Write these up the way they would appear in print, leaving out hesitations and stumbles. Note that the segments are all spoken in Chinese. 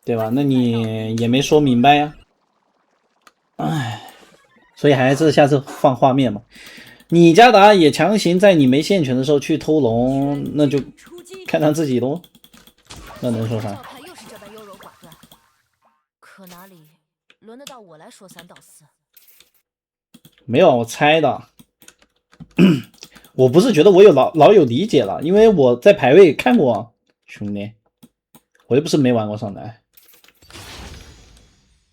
对吧？那你也没说明白呀。唉，所以还是下次放画面嘛。你加达也强行在你没线权的时候去偷龙，那就看他自己喽。那能说啥？可哪里轮得到我来说三道四？没有，我猜的。我不是觉得我有老有理解了，因为我在排位看过，兄弟，我又不是没玩过上台。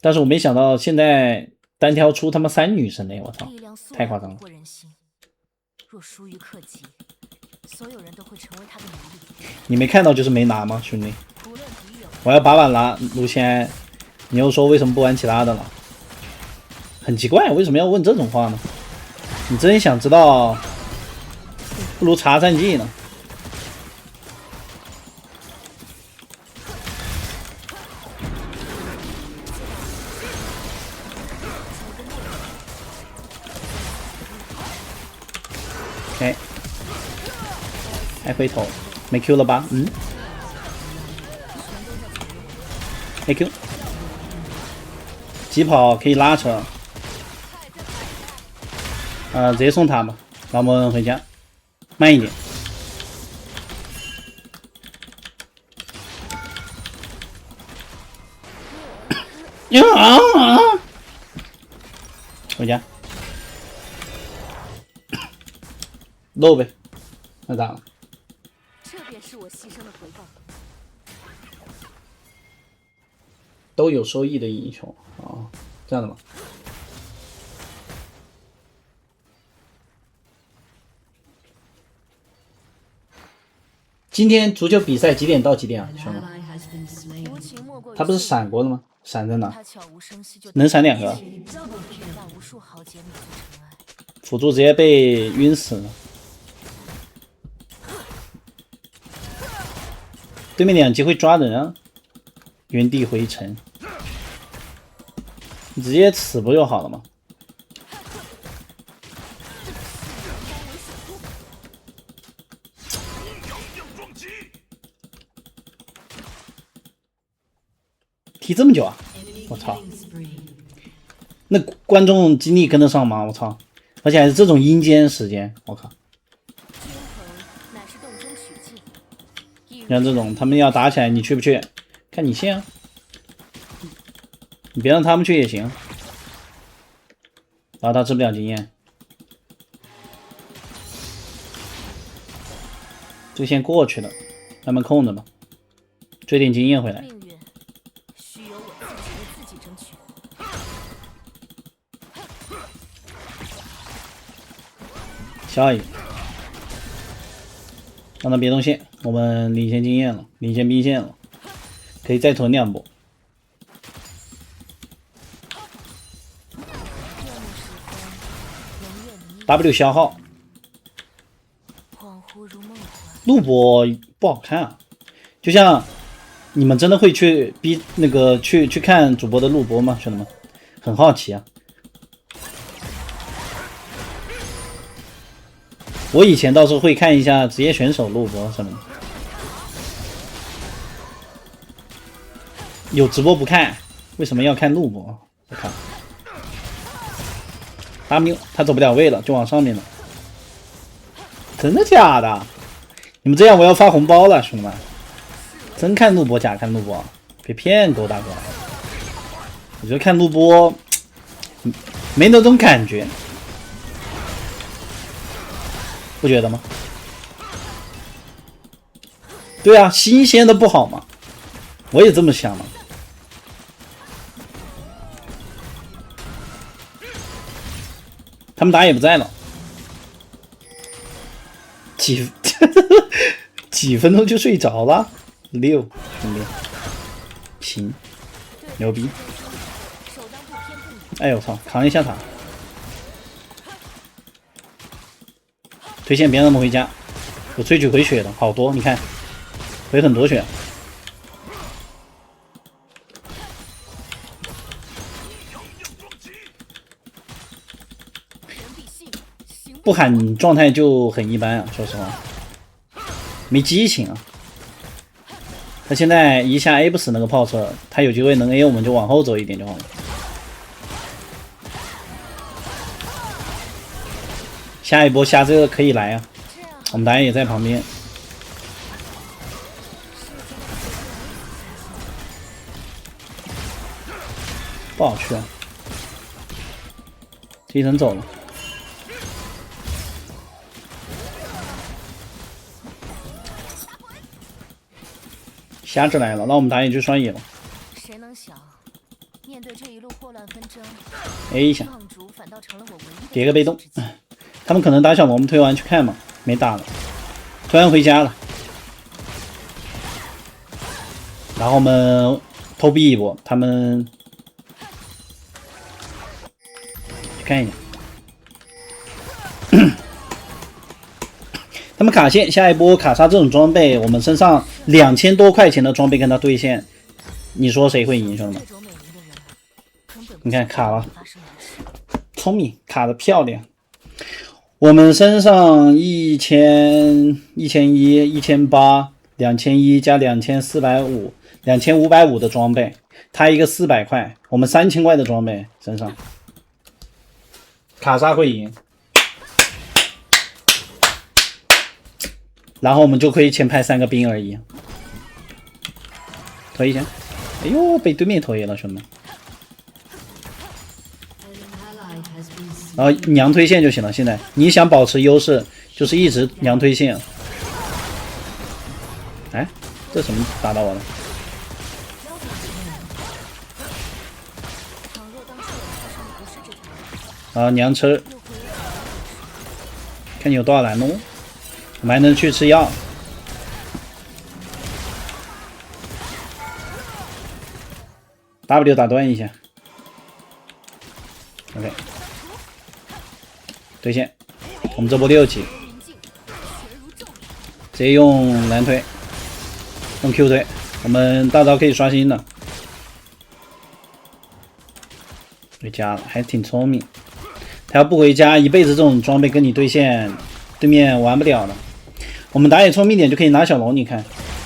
但是我没想到现在单挑出他妈3女神嘞！我操，太夸张了。若疏于克己，所有人都会成为他的奴隶。你没看到就是没拿吗，兄弟？我要8碗拿卢仙，你又说为什么不玩其他的了？很奇怪，为什么要问这种话呢？你真想知道，不如查战绩呢。哎，还回头，没 Q 了吧？嗯，没 Q， 疾跑可以拉扯，直接送他吧，让我们回家，慢一点。回家，漏呗，那咋了？这便是我牺牲的回报。都有收益的英雄啊，这样的吗？今天足球比赛几点到几点啊，兄弟？他不是闪过了吗？闪在哪？能闪2个？辅助直接被晕死了。对面2级会抓人啊，原地回城，你直接死不就好了吗？踢这么久啊！我操！那观众精力跟得上吗？我操！而且还是这种阴间时间，我靠！像这种他们要打起来，你去不去？看你线啊！你别让他们去也行。然后他吃不了经验，这个线过去了，慢慢控着吧，追点经验回来。下一个，让他别动线，我们领先经验了，领先兵线了，可以再囤2波。W 消耗，录播不好看啊，就像你们真的会去去看主播的录播吗，兄弟们？很好奇啊。我以前倒是会看一下职业选手录播什么的，有直播不看，为什么要看录播？我看 W 他走不了位了，就往上面了。真的假的？你们这样我要发红包了，兄弟们！真看录播假看录播，别骗狗大哥！我觉得看录播没那种感觉。不觉得吗？对啊，新鲜的不好吗？我也这么想的。他们打也不在了，几分钟就睡着了，6兄弟，行，牛逼！哎呦我操，扛一下他。推线别让他们回家，有萃取回血的好多，你看回很多血。不喊状态就很一般啊，说实话，没激情啊。他现在一下 A 不死那个炮车，他有机会能 A， 我们就往后走一点就好了。下一波下这个可以来啊，我们导演也在旁边。不好去啊，这一人走了。瞎子来了，那我们打野就双野了。谁能想，面对这一路祸乱纷争 ，A 一下，望族反倒成了我唯一的叠个被动。他们可能打小龙，我们推完去看嘛，没打了，推完回家了。然后我们偷逼一波，他们去看一下。他们卡线，下一波卡莎这种装备，我们身上2000多块钱的装备跟他对线，你说谁会赢，兄弟们？你看卡了，聪明，卡的漂亮。我们身上1000、1100、1800、2100加2450、2550的装备，他一个400块，我们3000块的装备身上，卡莎会赢。然后我们就可以前排3个兵而已，推一下。哎呦，被对面推了，兄弟们。然后娘推线就行了。现在你想保持优势，就是一直娘推线。哎，这什么打到我了？啊，娘吃，看你有多少蓝路。我们还能去吃药。W 打断一下 ，OK， 对线，我们这波6级，直接用蓝推，用 Q 推，我们大招可以刷新的。回家了，还挺聪明。他要不回家，一辈子这种装备跟你对线，对面玩不了了。我们打野聪明点就可以拿小龙，你看，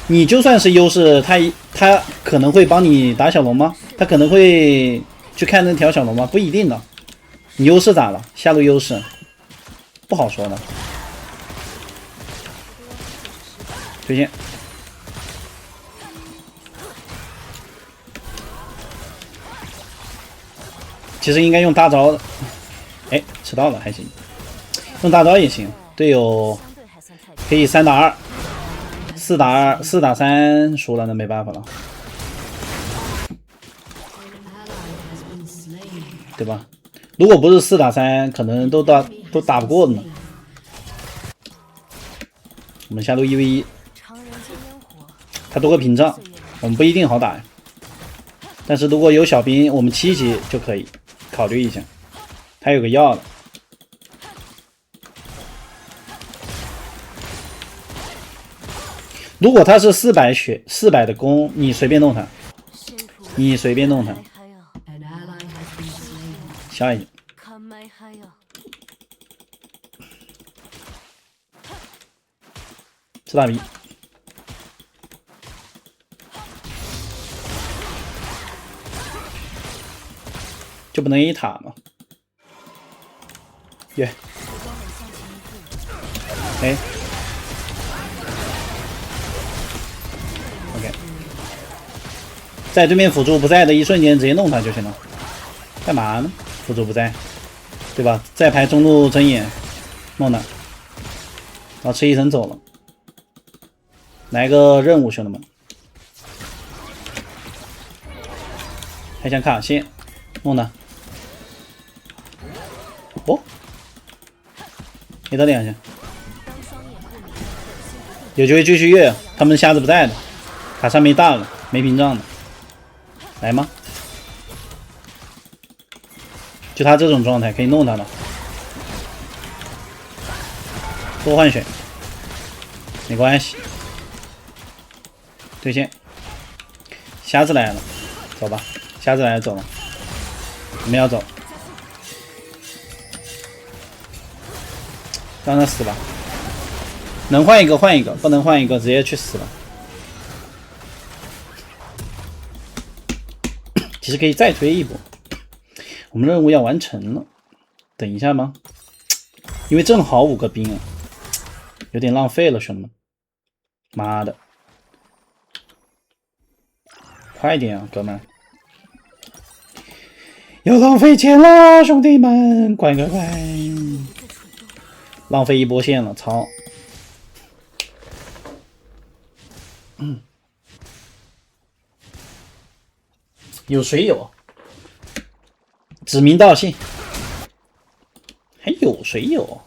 你就算是优势，他可能会帮你打小龙吗？他可能会去看那条小龙吗？不一定的。你优势咋了？下路优势不好说的。推线，其实应该用大招的。哎，吃到了还行，用大招也行。队友可以3打2，4打2，4打3输了，那没办法了，对吧？如果不是4打3，可能都打不过的呢。我们下路1v1，他多个屏障，我们不一定好打呀。但是如果有小兵，我们7级就可以考虑一下。他有个药的。如果他是400血400的攻，你随便弄他，你随便弄他，下一个，吃大逼，就不能一塔吗？耶，哎。OK， 在对面辅助不在的一瞬间直接弄他就行了。干嘛呢？辅助不在，对吧？再排中路睁眼，弄他，然后吃一层走了。来个任务，兄弟们，还想卡线，弄他。哦，给他2下，有机会继续越，他们瞎子不在的。卡莎没大了，没屏障的，来吗？就他这种状态可以弄他了，多换血，没关系。对线，瞎子来了，走吧，瞎子来了走了，我们要走，让他死吧，能换一个换一个，不能换一个直接去死了。其实可以再推一波。我们任务要完成了，等一下吗？因为正好5个兵啊，有点浪费了，兄弟们。妈的，快点啊，哥们！要浪费钱了，兄弟们，快！浪费一波线了，操！有谁有？指名道姓，还有谁有？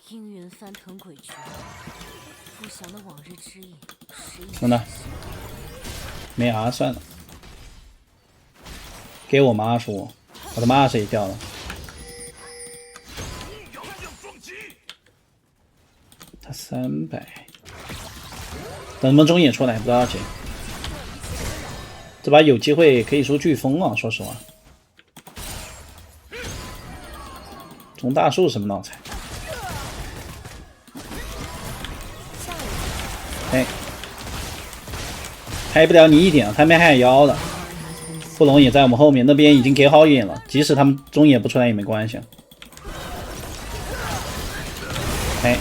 阴云翻腾诡谲，不祥的往日之影，谁也真的没啊，算了，给我妈说，我的骂谁掉了？他300，等他们中野出来不着急。这把有机会可以说飓风啊，说实话。中大树什么脑残？哎，拍不了你一点啊！他们还有腰的，布隆也在我们后面，那边已经给好眼了，即使他们中野不出来也没关系。哎，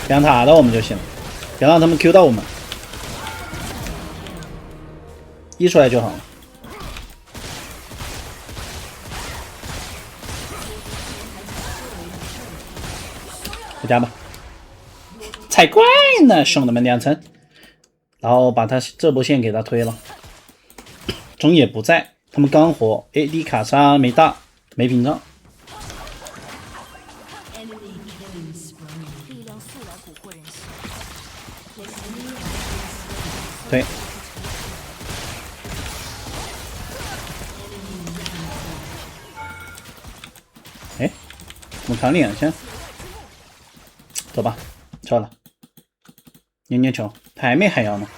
别让他打到我们就行了，别让他们 Q 到我们，一出来就好了。回家吧，才怪呢，兄弟们2层，然后把他这波线给他推了。中野不在，他们刚活 ，AD 卡莎没大，没屏障。力量素来蛊惑人心。对，哎，我们扛2下。走吧，撤了。捏球，他还没海妖呢。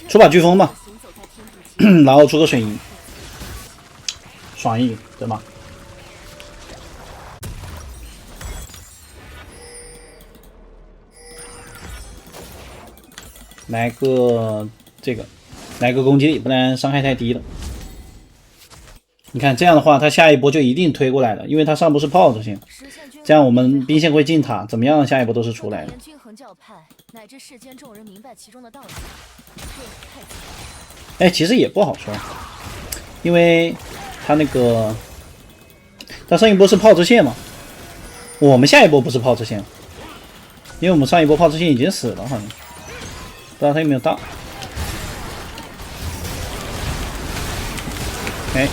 出把飓风吧，然后出个水银，爽一对吗？来个这个，来个攻击力，不然伤害太低了。你看这样的话，他下一波就一定推过来了，因为他上波是炮就行。这样我们兵线会进塔，怎么样？下一波都是出来的。均衡教派乃至世间众人明白其中的道理。哎，其实也不好说，因为他那个他上一波是炮支线嘛，我们下一波不是炮支线，因为我们上一波炮支线已经死了，好像不知道他有没有到。哎，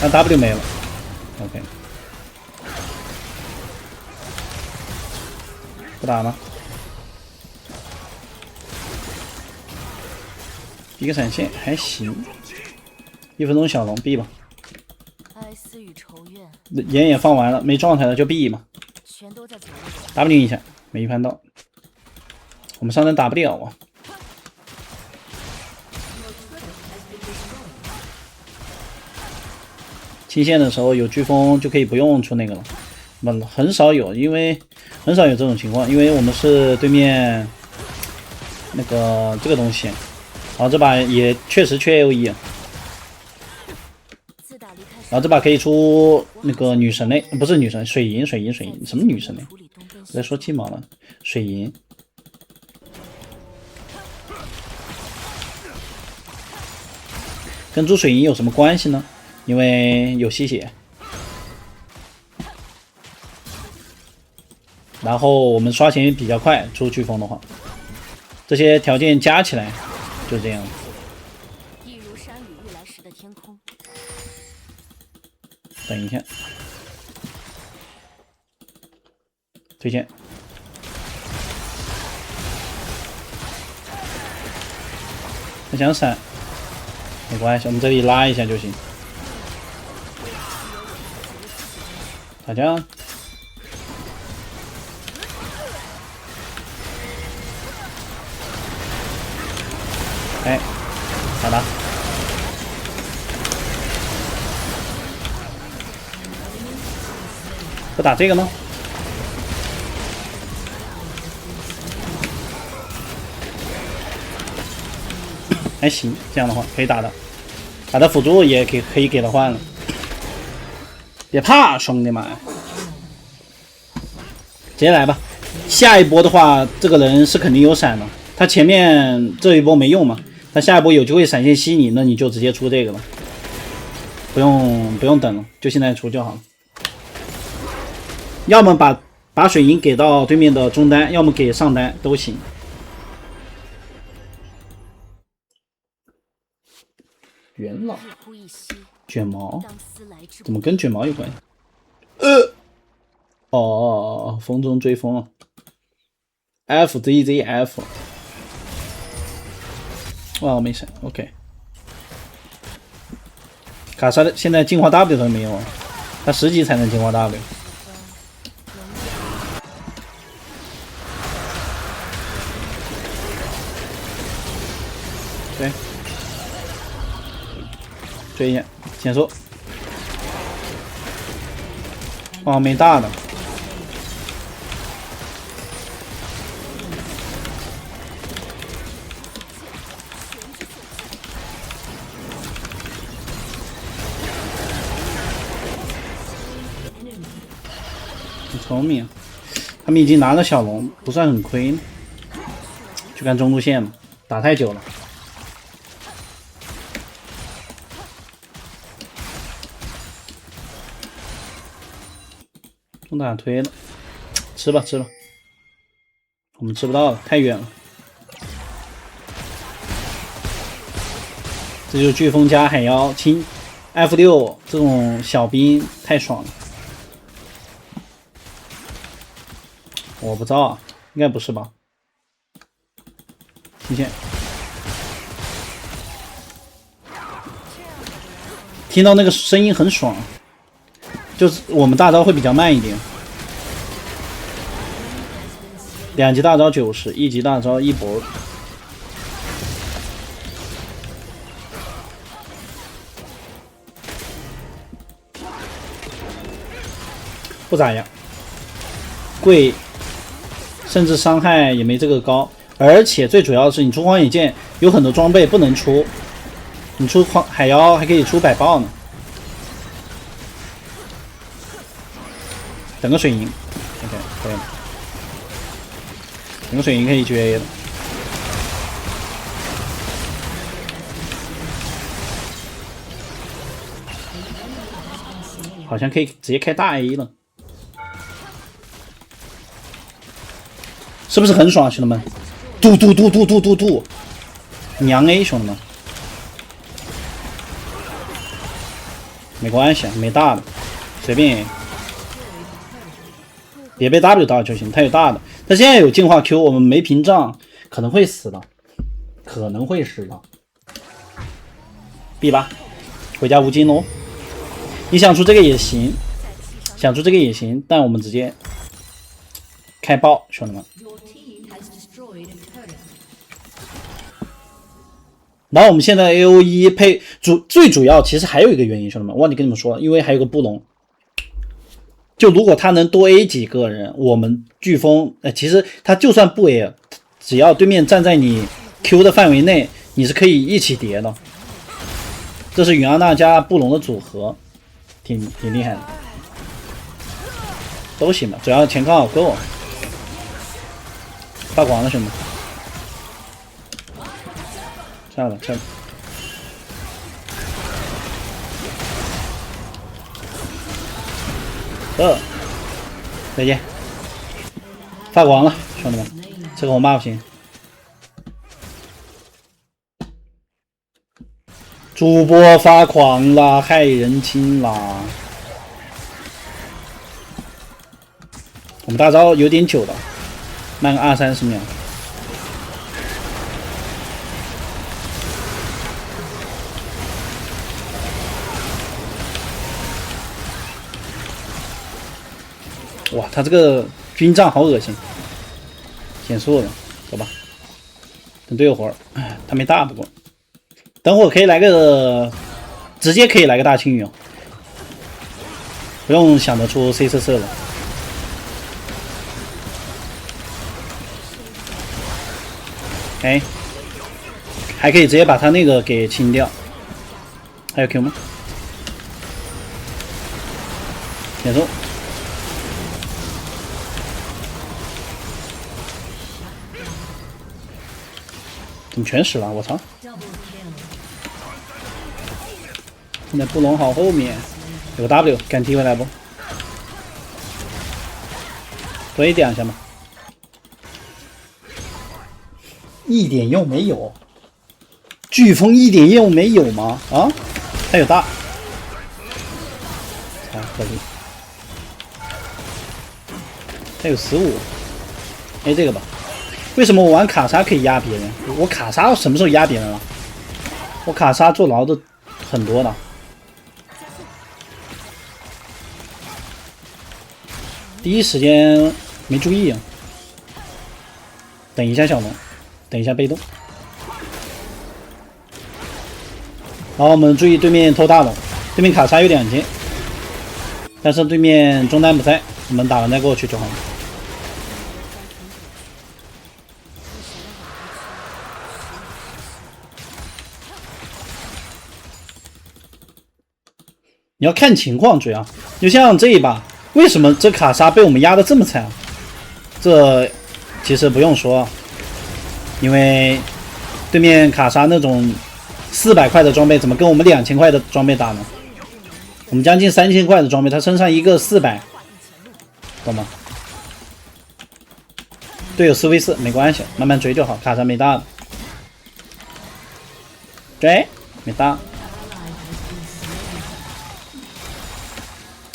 那 W 没了 ，OK。不打吗？一个闪现还行，1分钟小龙 B 吧。哀思与仇怨，眼也放完了，没状态了就 B 嘛。全都在左右。 W 一下，没预判到，我们上单打不了啊。清线的时候有飓风就可以不用出那个了，很少有，因为很少有这种情况，因为我们是对面那个这个东西，然后这把也确实缺 AOE 啊，然后这把可以出那个女神类，不是女神，水银，什么女神类？我在说鸡毛了，水银。跟出水银有什么关系呢？因为有吸血，然后我们刷钱比较快，出飓风的话，这些条件加起来就这样。一如山雨欲来时的天空。等一下，推荐。他想闪，没关系，我们这里拉一下就行。打架。哎，好的。不打这个吗？还行，这样的话可以打的，打的辅助也可以给他换了。别怕，兄弟们，直接来吧。下一波的话，这个人是肯定有闪的，他前面这一波没用嘛，他下一波有机会闪现吸你，那你就直接出这个了，不用等了，就现在出就好了。要么把水银给到对面的中单，要么给上单都行。元老卷毛怎么跟卷毛有关系？哦，风中追风啊 ，FZZF。哇，没闪 ，OK。卡莎的现在进化 W 都没有，他10级才能进化 W。对，追一下，减速。哦，没大的。很聪明，他们已经拿了小龙，不算很亏。去看中路线嘛，打太久了。中打推了，吃吧吃吧，我们吃不到了，太远了。这就是飓风加海妖清 F6这种小兵太爽了。我不知道啊，应该不是吧？提前听到那个声音很爽，就是我们大招会比较慢一点。2级大招90，1级大招1波。不咋样，贵，甚至伤害也没这个高。而且最主要的是，你出荒野剑有很多装备不能出，你出海妖还可以出百爆呢。等个水银 ，OK， 可以了。等个水银可以去 A 了。好像可以直接开大 A 了，是不是很爽，兄弟们？嘟，娘 A， 兄弟们，没关系，没大的，随便 A， 别被 W 到就行。他有大的，他现在有净化 Q， 我们没屏障，可能会死的，B 吧，回家无金喽。你想出这个也行，但我们直接开爆，兄弟们。然后我们现在 AOE 配最主要，其实还有一个原因，兄弟们，忘记跟你们说了，因为还有个布隆。就如果他能多 A 几个人，我们飓风，其实他就算不 A， 只要对面站在你 Q 的范围内，你是可以一起叠的。这是允阿娜加布隆的组合，挺厉害的，都行吧，只要钱刚好够。发光了，兄弟，下了。再见，发光了，兄弟们，这个我骂不行。主播发狂了，害人亲啦！我们大招有点久了，慢个20-30秒。哇，他这个军杖好恶心，减速了，走吧。等队友活儿，他没大，不过等会儿可以来个，直接可以来个大青羽，不用想得出 C 4了。哎还可以直接把他那个给清掉。还有 Q 吗？减速。怎么全死了？我操！现在布隆好后面有个 W， 敢踢回来不？推2下嘛。一点用没有。飓风一点用没有吗？啊，他有大。才合理。他有15。哎，这个吧。为什么我玩卡莎可以压别人？我卡莎什么时候压别人了？我卡莎坐牢的很多的。第一时间没注意啊。等一下小龙，等一下被动。好，我们注意对面偷大龙，对面卡莎有2件，但是对面中单不在，我们打完再过去就好了。你要看情况，主要就像这一把，为什么这卡莎被我们压的这么惨？这其实不用说，因为对面卡莎那种400块的装备，怎么跟我们2000块的装备打呢？我们将近3000块的装备，他身上一个400，懂吗？队友4v4没关系，慢慢追就好。卡莎没大的，追没大。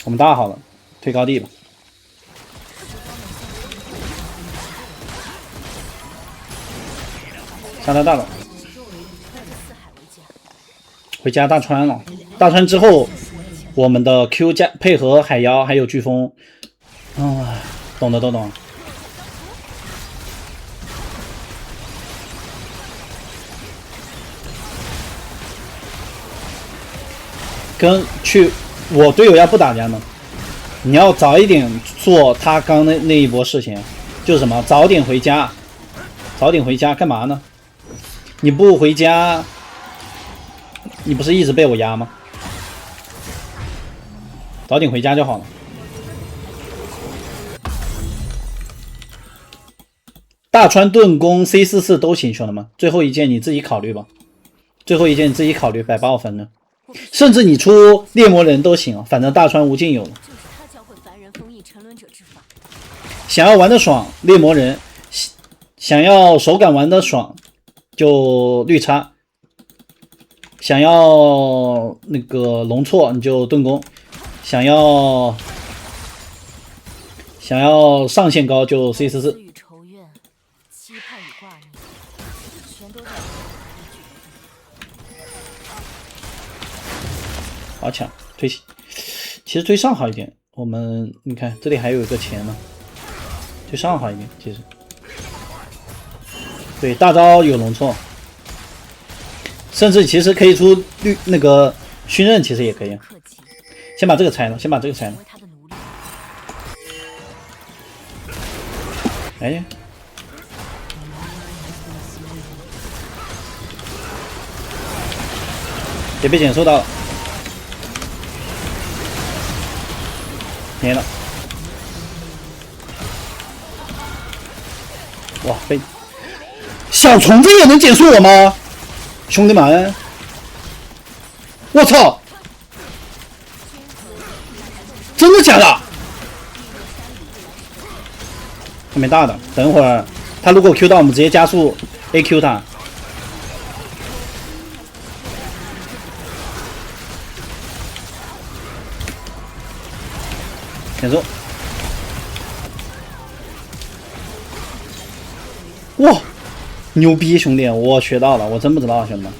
我们大好了，推高地吧。杀他大龙，回家大川了。大川之后，我们的 Q 加配合海妖还有飓风，懂的都懂。跟去。我队友要不打架呢，你要早一点做他刚那一波事情，就是什么早点回家，早点回家干嘛呢？你不回家，你不是一直被我压吗？早点回家就好了。大川盾弓 C44 都行，兄弟们，最后一件你自己考虑吧，最后一件你自己考虑，100爆分呢。甚至你出猎魔人都行啊，反正大川无尽有了。想要玩的爽，猎魔人；想要手感玩的爽，就绿叉；想要那个龙错，你就盾弓；想要上限高就 C44。好抢，推其实推上好一点。我们你看这里还有一个钱呢，推上好一点。其实对大招有龙错，甚至其实可以出那个熏刃，其实也可以。先把这个拆了，先把这个拆了。哎，也被减速到了。没了，哇！被小虫子也能减速我吗？兄弟们，我操！真的假的？他没大的，等会儿他如果 Q 到，我们直接加速 AQ 他。减速！哇，牛逼兄弟，我学到了，我真不知道兄弟们。